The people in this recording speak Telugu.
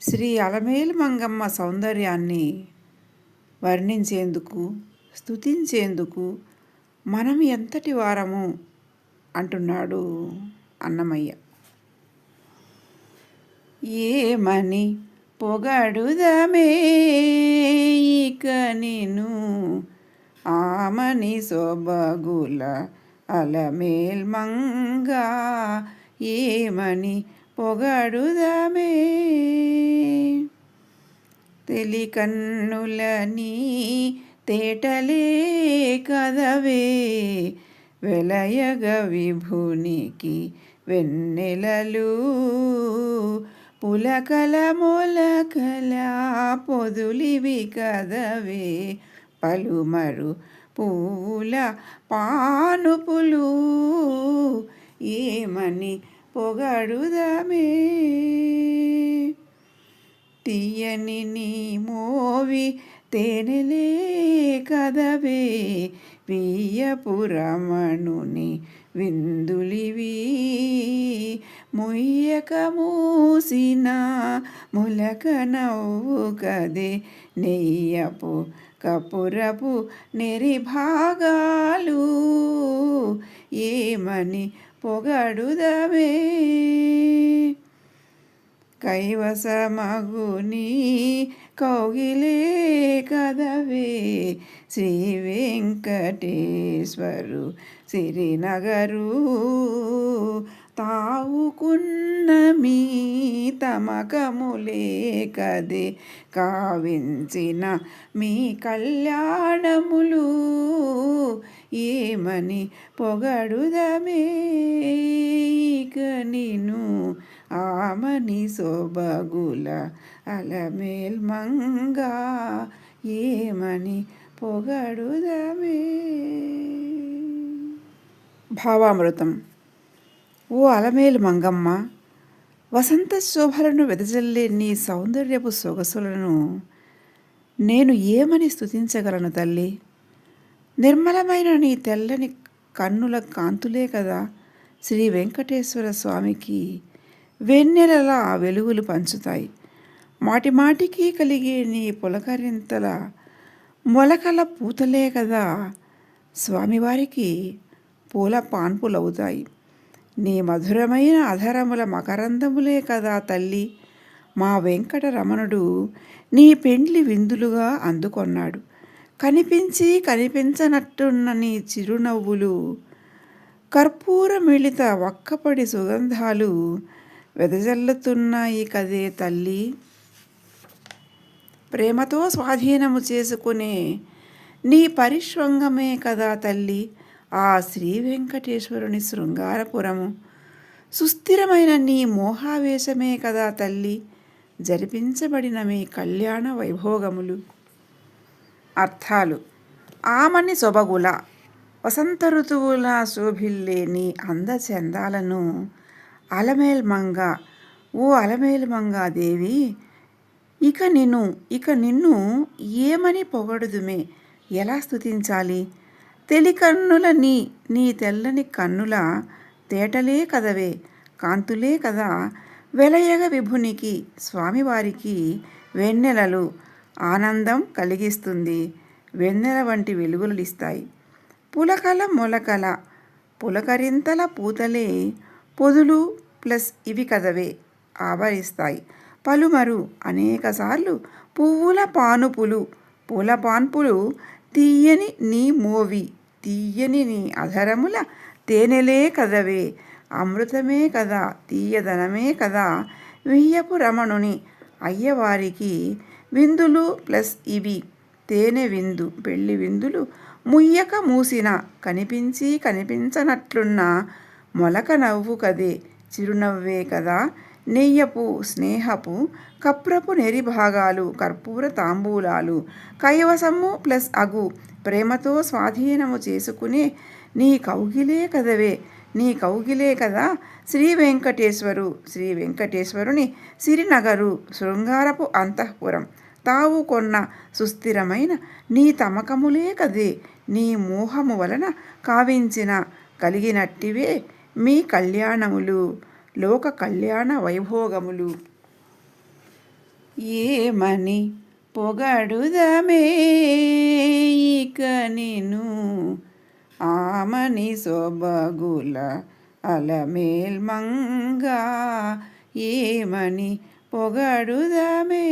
శ్రీ అలమేలు మంగమ్మ సౌందర్యాన్ని వర్ణించేందుకు, స్తుతించేందుకు మనం ఎంతటి వారము అంటున్నాడు అన్నమయ్య. ఏమని పొగడుదమే ఇక నిన్ను ఆమని సొబగుల అలమేల్ మంగ, ఏమని పొగడుదమే తెలికన్నులని తేటలే కదవే వెలయగ విభునికి వెన్నెలలు పులకల మొలకల పొదులివి కదవే పలుమరు పూల పానుపులు, ఏమని పొగడుదమే తీయని నీ మోవి తేనెలే కదవే వియ్యపురమణుని విందులివి ముయ్యక మూసిన ములక నవ్వు కదే నెయ్యపు కపురపు నెరిభాగాలు, ఏమని పొగడుదవే కైవసమగుని కౌగిలే కదవే శ్రీ వెంకటేశ్వరు సిరినగరు తావుకున్న మీ తమకములే కదే కావించిన మీ కళ్యాణములు, ఏమని పొగడుదమే ఇక నిన్ను ఆమని సొబగుల అలమేల్ మంగ, ఏమని పొగడుదమే. భావామృతం. ఓ అలమేలు మంగమ్మ, వసంత శోభలను వెదజల్లే నీ సౌందర్యపు సొగసులను నేను ఏమని స్తుతించగలను తల్లి? నిర్మలమైన నీ తెల్లని కన్నుల కాంతులే కదా శ్రీ వెంకటేశ్వర స్వామికి వెన్నెలలా వెలుగులు పంచుతాయి. మాటిమాటికి కలిగే నీ పులకరింతల మొలకల పూతలే కదా స్వామివారికి పూల పాన్పులవుతాయి. నీ మధురమైన అధరముల మకరందములే కదా తల్లి మా వెంకటరమణుడు నీ పెండ్లి విందులుగా అందుకొన్నాడు. కనిపించి కనిపించనట్టున్న నీ చిరునవ్వులు కర్పూర మిళిత వక్కపడి సుగంధాలు వెదజల్లుతున్నాయి కదే తల్లి. ప్రేమతో స్వాధీనము చేసుకునే నీ పరిష్వంగమే కదా తల్లి ఆ శ్రీ వెంకటేశ్వరుని శృంగారపురము. సుస్థిరమైన నీ మోహావేశమే కదా తల్లి జరిపించబడిన మీ కళ్యాణ వైభోగములు. అర్థాలు. ఆమని సొబగుల వసంత ఋతువులా శోభిల్లే నీ అందచందాలను అలమేల్ మంగ, ఓ అలమేలు మంగాదేవి, ఇక నిన్ను ఏమని పొగడుదుమే, ఎలా స్తుతించాలి? తెలికన్నుల నీ తెల్లని కన్నుల తేటలే కదవే కాంతులే కదా వెలయగ విభునికి స్వామివారికి వెన్నెలలు ఆనందం కలిగిస్తుంది. వెన్నెల వంటి వెలుగులిస్తాయి. పులకల మొలకల పులకరింతల పూతలే పొదులు ప్లస్ ఇవి కదవే ఆవరిస్తాయి. పలుమరు అనేకసార్లు పువ్వుల పానుపులు పూల పాన్పులు తీయని నీ మోవి తీయని నీ అధరముల తేనెలే కదవే అమృతమే కదా తీయదనమే కదా వియ్యపు రమణుని అయ్యవారికి విందులు ప్లస్ ఇవి తేనె విందు పెళ్లి విందులు ముయ్యక మూసిన కనిపించి కనిపించనట్లున్న మొలక నవ్వు కదే చిరునవ్వే కదా నెయ్యపు స్నేహపు కప్రపు నెరిభాగాలు కర్పూర తాంబూలాలు కైవసము ప్లస్ అగు ప్రేమతో స్వాధీనము చేసుకునే నీ కౌగిలే కదవే నీ కౌగిలే కదా శ్రీ వెంకటేశ్వరుని సిరినగరు శృంగారపు అంతఃపురం తావు కొన్న సుస్థిరమైన నీ తమకములే కదే నీ మోహము వలన కావించిన కలిగినట్టివే మీ కళ్యాణములు లోక కళ్యాణ వైభోగములు. ఏమని పొగడుదమే ఇక నిను ఆమని సొబగుల అలమేల్మంగా ఏమని పొగడుదమే.